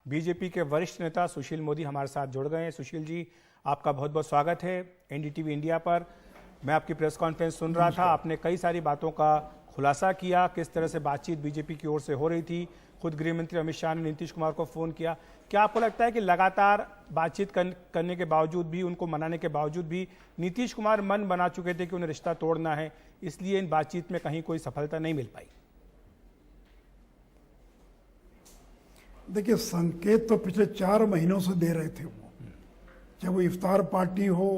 BJP के वरिष्ठ नेता सुशील मोदी हमारे साथ जुड़ गए हैं। सुशील जी, आपका बहुत बहुत स्वागत है एनडीटीवी इंडिया पर। मैं आपकी प्रेस कॉन्फ्रेंस सुन रहा था, आपने कई सारी बातों का खुलासा किया, किस तरह से बातचीत बीजेपी की ओर से हो रही थी। खुद गृह मंत्री अमित शाह ने नीतीश कुमार को फोन किया। क्या आपको लगता है कि लगातार बातचीत करने के बावजूद भी, उनको मनाने के बावजूद भी नीतीश कुमार मन बना चुके थे कि उन्हें रिश्ता तोड़ना है, इसलिए इन बातचीत में कहीं कोई सफलता नहीं मिल पाई? देखिए, संकेत तो पिछले 4 महीनों से दे रहे थे वो, चाहे वो इफ्तार पार्टी हो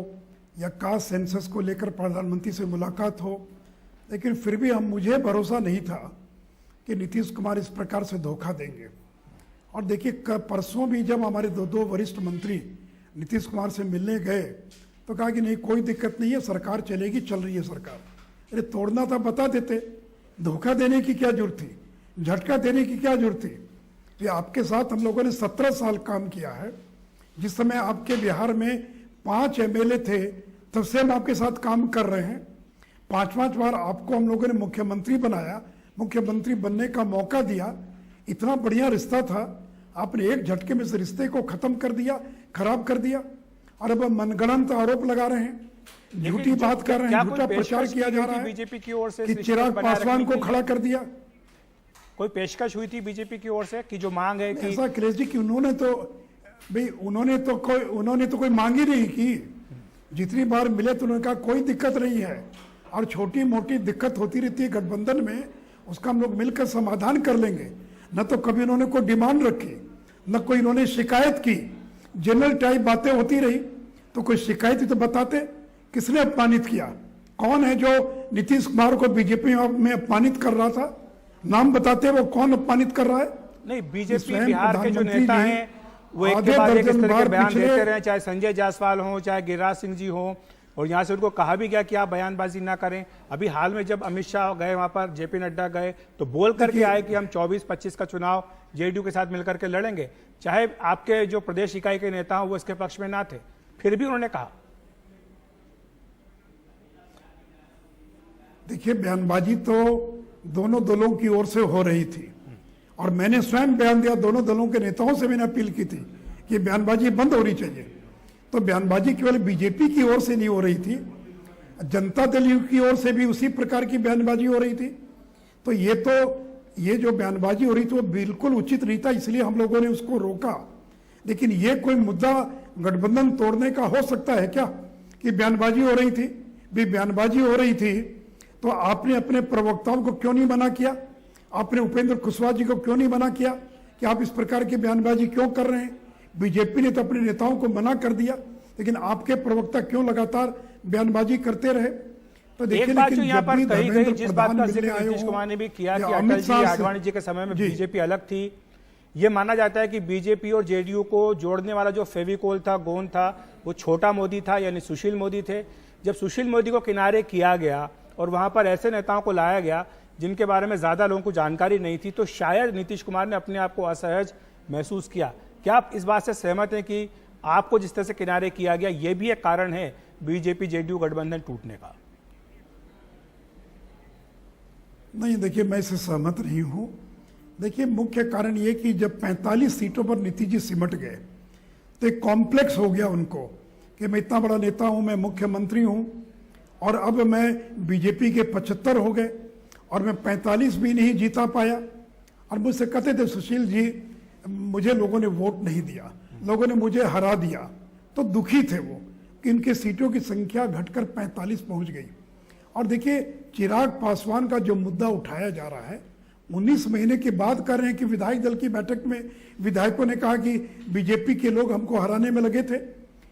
या कास्ट सेंसस को लेकर प्रधानमंत्री से मुलाकात हो, लेकिन फिर भी मुझे भरोसा नहीं था कि नीतीश कुमार इस प्रकार से धोखा देंगे। और देखिए, परसों भी जब हमारे दो वरिष्ठ मंत्री नीतीश कुमार से मिलने गए तो कहा कि नहीं, कोई दिक्कत नहीं है, सरकार चलेगी, चल रही है सरकार। अरे तोड़ना था बता देते, धोखा देने की क्या जरूरत थी, झटका देने की क्या जरूरत थी। ये आपके साथ हम लोगों ने 17 साल काम किया है। जिस समय आपके बिहार में 5 एमएलए थे, तब से हम आपके साथ काम कर रहे हैं। 5 बार आपको हम लोगों ने मुख्यमंत्री बनाया, मुख्यमंत्री बनने का मौका दिया, इतना बढ़िया रिश्ता था, आपने एक झटके में इस रिश्ते को खत्म कर दिया, खराब कर दिया। और अब मनगढ़ंत आरोप लगा रहे हैं, झूठी बात कर रहे हैं, झूठा प्रचार किया जा रहा है बीजेपी की ओर से कि चिराग पासवान को खड़ा कर दिया। कोई पेशकश हुई थी बीजेपी की ओर से कि जो मांग है कि ऐसा अखिलेश जी कि उन्होंने तो कोई मांग ही नहीं की। जितनी बार मिले तो उन्होंने कहा कोई दिक्कत नहीं है, और छोटी मोटी दिक्कत होती रहती है गठबंधन में, उसका हम लोग मिलकर समाधान कर लेंगे। न तो कभी उन्होंने कोई डिमांड रखी, न कोई इन्होंने शिकायत की। जनरल टाइप बातें होती रही, तो कोई शिकायत ही तो बताते। किसने अपमानित किया? कौन है जो नीतीश कुमार को बीजेपी में अपमानित कर रहा था? नाम बताते वो कौन अपमानित कर रहा है? नहीं, बीजेपी बिहार के जो नेता हैं वो एक के बाद एक इस तरह के बयान देते रहे, चाहे संजय जायसवाल हो, चाहे गिरिराज सिंह जी हो, और यहाँ से उनको कहा भी गया कि आप बयानबाजी ना करें। अभी हाल में जब अमित शाह गए वहां पर, जेपी नड्डा गए, तो बोल करके आए कि हम 24-25 का चुनाव जेडीयू के साथ मिलकर के लड़ेंगे। चाहे आपके जो प्रदेश इकाई के नेता हो वो इसके पक्ष में ना थे, फिर भी उन्होंने कहा। देखिए, बयानबाजी तो दोनों दलों की ओर से हो रही थी, और मैंने स्वयं बयान दिया, दोनों दलों के नेताओं से मैंने अपील की थी कि बयानबाजी बंद होनी चाहिए। तो बयानबाजी केवल बीजेपी की ओर से नहीं हो रही थी, जनता दल की ओर से भी उसी प्रकार की बयानबाजी हो रही थी। तो ये जो बयानबाजी हो रही थी वो बिल्कुल उचित नहीं था, इसलिए हम लोगों ने उसको रोका। लेकिन ये कोई मुद्दा गठबंधन तोड़ने का हो सकता है क्या कि बयानबाजी हो रही थी? भी बयानबाजी हो रही थी तो आपने अपने प्रवक्ताओं को क्यों नहीं मना किया? आपने उपेंद्र कुशवाहा जी को क्यों नहीं मना किया कि आप इस प्रकार की बयानबाजी क्यों कर रहे हैं? बीजेपी ने तो अपने नेताओं को मना कर दिया, लेकिन आपके प्रवक्ता क्यों लगातार बयानबाजी करते रहे? तो देखिए, बात जो यहाँ पर कही गई, जिस बात का जिक्र नीतीश कुमार ने भी किया कि अटल जी, आडवाणी जी के समय में बीजेपी अलग थी। ये माना जाता है कि बीजेपी और जेडीयू को जोड़ने वाला जो फेविकोल था, गोंद था, वो छोटा मोदी था, यानी सुशील मोदी थे। जब सुशील मोदी को किनारे किया गया और वहां पर ऐसे नेताओं को लाया गया जिनके बारे में ज्यादा लोगों को जानकारी नहीं थी, तो शायद नीतीश कुमार ने अपने आप को असहज महसूस किया। क्या आप इस बात से सहमत हैं कि आपको जिस तरह से किनारे किया गया, यह भी एक कारण है बीजेपी जेडीयू गठबंधन टूटने का? नहीं, देखिए, मैं इससे सहमत नहीं हूं। देखिए, मुख्य कारण यह कि जब 45 सीटों पर नीतीश जी सिमट गए तो एक कॉम्प्लेक्स हो गया उनको कि मैं इतना बड़ा नेता हूं, मैं मुख्यमंत्री हूं, और अब मैं बीजेपी के 75 हो गए और मैं 45 भी नहीं जीता पाया। और मुझसे कहते थे, सुशील जी मुझे लोगों ने वोट नहीं दिया, लोगों ने मुझे हरा दिया। तो दुखी थे वो कि इनके सीटों की संख्या घटकर 45 पहुंच गई। और देखिए, चिराग पासवान का जो मुद्दा उठाया जा रहा है, 19 महीने के बाद कर रहे हैं कि विधायक दल की बैठक में विधायकों ने कहा कि बीजेपी के लोग हमको हराने में लगे थे।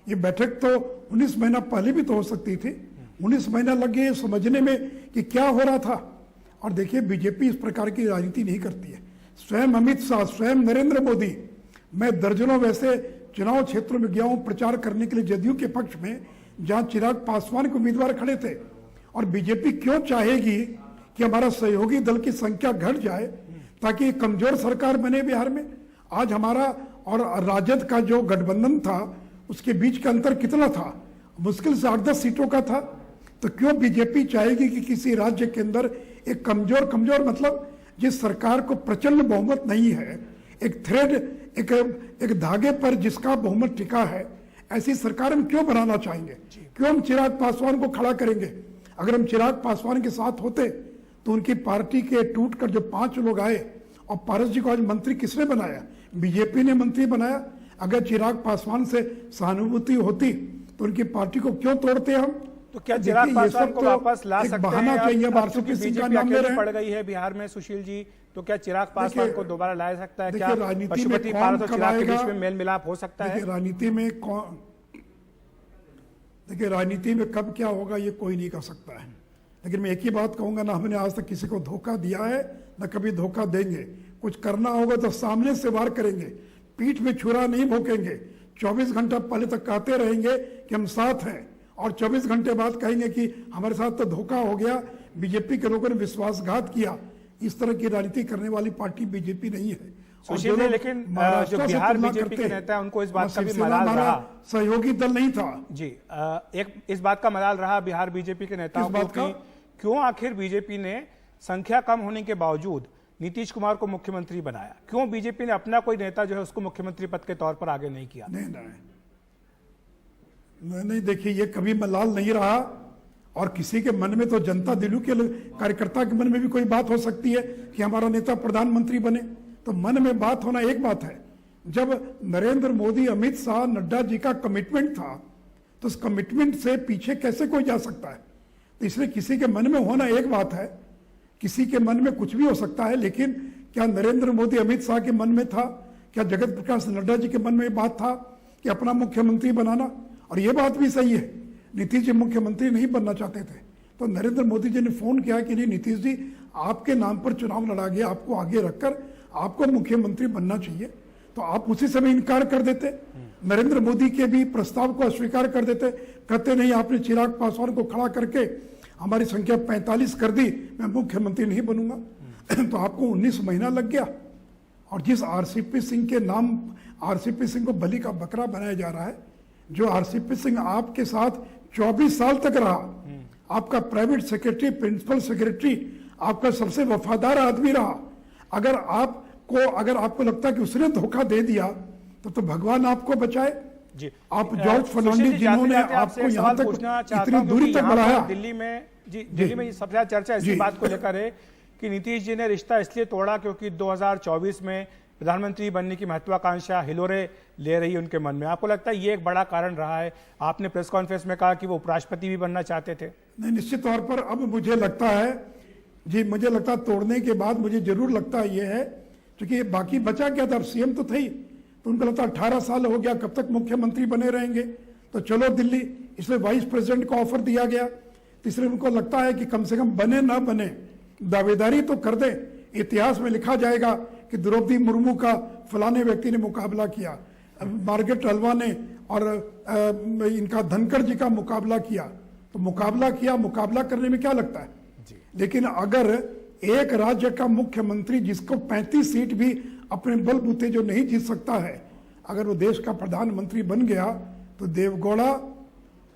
ये बैठक तो 19 महीना पहले भी तो हो सकती थी। 19 महीना लग गए समझने में कि क्या हो रहा था। और देखिए, बीजेपी इस प्रकार की राजनीति नहीं करती है। स्वयं अमित शाह, स्वयं नरेंद्र मोदी, मैं दर्जनों वैसे चुनाव क्षेत्रों में गया हूं प्रचार करने के लिए जदयू के पक्ष में, जहां चिराग पासवान के उम्मीदवार खड़े थे। और बीजेपी क्यों चाहेगी कि हमारा सहयोगी दल की संख्या घट जाए ताकि कमजोर सरकार बने बिहार में? आज हमारा और राजद का जो गठबंधन था उसके बीच का अंतर कितना था? मुश्किल से 8-10 सीटों का था। तो क्यों बीजेपी चाहेगी कि किसी राज्य के अंदर एक कमजोर मतलब जिस सरकार को प्रचंड बहुमत नहीं है, एक थ्रेड एक धागे पर जिसका बहुमत टिका है, ऐसी सरकार हम क्यों बनाना चाहेंगे? क्यों हम चिराग पासवान को खड़ा करेंगे? अगर हम चिराग पासवान के साथ होते तो उनकी पार्टी के टूट कर जो 5 लोग आए, और पारस जी को आज मंत्री किसने बनाया? बीजेपी ने मंत्री बनाया। अगर चिराग पासवान से सहानुभूति होती तो उनकी पार्टी को क्यों तोड़ते हम? तो क्या चिराग पासवान को वापस ला सकते हैं? बहाना चाहिए। अब आरसीपी सिंह का नाम ले रहे हैं। पड़ गई है बिहार में सुशील जी, तो क्या चिराग पासवान को दोबारा लाया सकता है? क्या राजनीति में पशुपति पारस और चिराग के बीच में मेल मिलाप हो सकता है? देखिए राजनीति में कब क्या होगा ये कोई नहीं कर सकता है, लेकिन मैं एक ही बात कहूंगा, ना हमने आज तक किसी को धोखा दिया है, ना कभी धोखा देंगे। कुछ करना होगा तो सामने से वार करेंगे, पीठ में छुरा नहीं भोंकेंगे। 24 घंटा पहले तक कहते रहेंगे कि हम साथ हैं, और 24 घंटे बाद कहेंगे कि हमारे साथ तो धोखा हो गया, बीजेपी के लोगों ने विश्वासघात किया। इस तरह की राजनीति करने वाली पार्टी बीजेपी नहीं है। लेकिन जो बिहार बीजेपी के नेता है उनको इस बात का भी मलाल रहा, सहयोगी दल नहीं था जी। इस बात का मलाल रहा बिहार बीजेपी के नेताओं को कि क्यों आखिर बीजेपी ने संख्या कम होने के बावजूद नीतीश कुमार को मुख्यमंत्री बनाया? क्यों बीजेपी ने अपना कोई नेता जो है उसको मुख्यमंत्री पद के तौर पर आगे नहीं किया? नहीं, देखिए ये कभी मलाल नहीं रहा, और किसी के मन में तो जनता दिलों के कार्यकर्ता के मन में भी कोई बात हो सकती है कि हमारा नेता प्रधानमंत्री बने। तो मन में बात होना एक बात है, जब नरेंद्र मोदी, अमित शाह, नड्डा जी का कमिटमेंट था तो उस कमिटमेंट से पीछे कैसे कोई जा सकता है? तो इसलिए किसी के मन में होना एक बात है, किसी के मन में कुछ भी हो सकता है, लेकिन क्या नरेंद्र मोदी, अमित शाह के मन में था? क्या जगत प्रकाश नड्डा जी के मन में बात था कि अपना मुख्यमंत्री बनाना? और ये बात भी सही है, नीतीश जी मुख्यमंत्री नहीं बनना चाहते थे, तो नरेंद्र मोदी जी ने फोन किया कि नहीं नीतीश जी, आपके नाम पर चुनाव लड़ा गया, आपको आगे रखकर आपको मुख्यमंत्री बनना चाहिए। तो आप उसी समय इनकार कर देते, नरेंद्र मोदी के भी प्रस्ताव को अस्वीकार कर देते, कहते नहीं आपने चिराग पासवान को खड़ा करके हमारी संख्या 45 कर दी, मैं मुख्यमंत्री नहीं बनूंगा। तो आपको 19 महीना लग गया। और जिस आरसीपी सिंह के नाम, आरसीपी सिंह को बलि का बकरा बनाया जा रहा है, जो आरसीपी सिंह आपके साथ 24 साल तक रहा, आपका प्राइवेट सेक्रेटरी, प्रिंसिपल सेक्रेटरी, आपका सबसे वफादार आदमी रहा, अगर आपको लगता है कि उसने धोखा दे दिया तो भगवान आपको बचाए जी। आप जॉर्ज फर्नांडिस जिन्होंने आपको यहाँ तक इतनी दूरी तक बढ़ाया, दिल्ली में सबसे ज्यादा चर्चा इसी बात को लेकर है कि नीतीश जी ने रिश्ता इसलिए तोड़ा क्योंकि 2024 में प्रधानमंत्री बनने की महत्वाकांक्षा हिलोरे ले रही उनके मन में। आपको लगता है ये एक बड़ा कारण रहा है? आपने प्रेस कॉन्फ्रेंस में कहा कि वो उपराष्ट्रपति भी बनना चाहते थे। नहीं, निश्चित तौर पर अब मुझे लगता है जी, मुझे लगता है तोड़ने के बाद मुझे जरूर लगता है ये है, क्योंकि बाकी बचा क्या था, सीएम तो थे ही, तो उनको लगता 18 साल हो गया, कब तक मुख्यमंत्री बने रहेंगे, तो चलो दिल्ली, इसलिए वाइस प्रेसिडेंट को ऑफर दिया गया। तीसरे उनको लगता है कि कम से कम बने ना बने, दावेदारी तो कर दे, इतिहास में लिखा जाएगा कि द्रौपदी मुर्मू का फलाने व्यक्ति ने मुकाबला किया, मार्गरेट अल्वा ने और इनका धनखड़ जी का मुकाबला किया। तो मुकाबला करने में क्या लगता है? लेकिन अगर एक राज्य का मुख्यमंत्री जिसको 35 सीट भी अपने बलबूते जो नहीं जीत सकता है, अगर वो देश का प्रधानमंत्री बन गया तो देवगौड़ा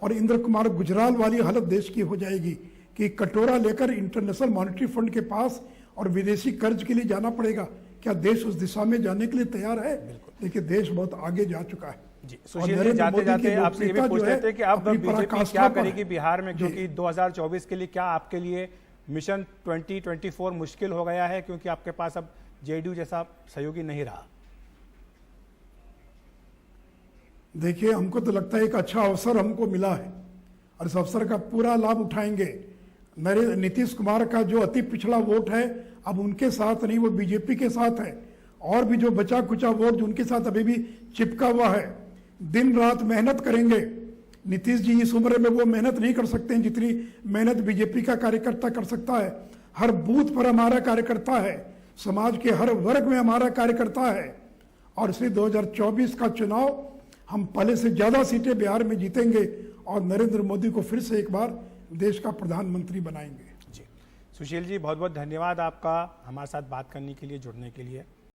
और इंद्र कुमार गुजराल वाली हालत देश की हो जाएगी कि कटोरा लेकर इंटरनेशनल मॉनेटरी फंड के पास और विदेशी कर्ज के लिए जाना पड़ेगा। क्या देश उस दिशा में जाने के लिए तैयार है? देखिए देश बहुत आगे जा चुका है जी। सुशील जाते जाते आपसे ये भी पूछ लेते हैं कि अब बीजेपी क्या करेगी बिहार में, क्योंकि 2024 के लिए क्या आपके लिए मिशन 2024 मुश्किल हो गया है क्योंकि आपके पास अब जेडीयू जैसा सहयोगी नहीं रहा? देखिए हमको तो लगता है एक अच्छा अवसर हमको मिला है और इस अवसर का पूरा लाभ उठाएंगे। नीतीश कुमार का जो अति पिछड़ा वोट है अब उनके साथ नहीं, वो बीजेपी के साथ है, और भी जो बचा कुचा वोट जो उनके साथ अभी भी चिपका हुआ है। दिन रात मेहनत करेंगे। नीतीश जी इस उम्र में वो मेहनत नहीं कर सकते हैं जितनी मेहनत बीजेपी का कार्यकर्ता कर सकता है। हर बूथ पर हमारा कार्यकर्ता है, समाज के हर वर्ग में हमारा कार्यकर्ता है, और इसलिए 2024 का चुनाव हम पहले से ज्यादा सीटें बिहार में जीतेंगे और नरेंद्र मोदी को फिर से एक बार देश का प्रधानमंत्री बनाएंगे। जी सुशील जी, बहुत बहुत धन्यवाद आपका हमारे साथ बात करने के लिए, जुड़ने के लिए।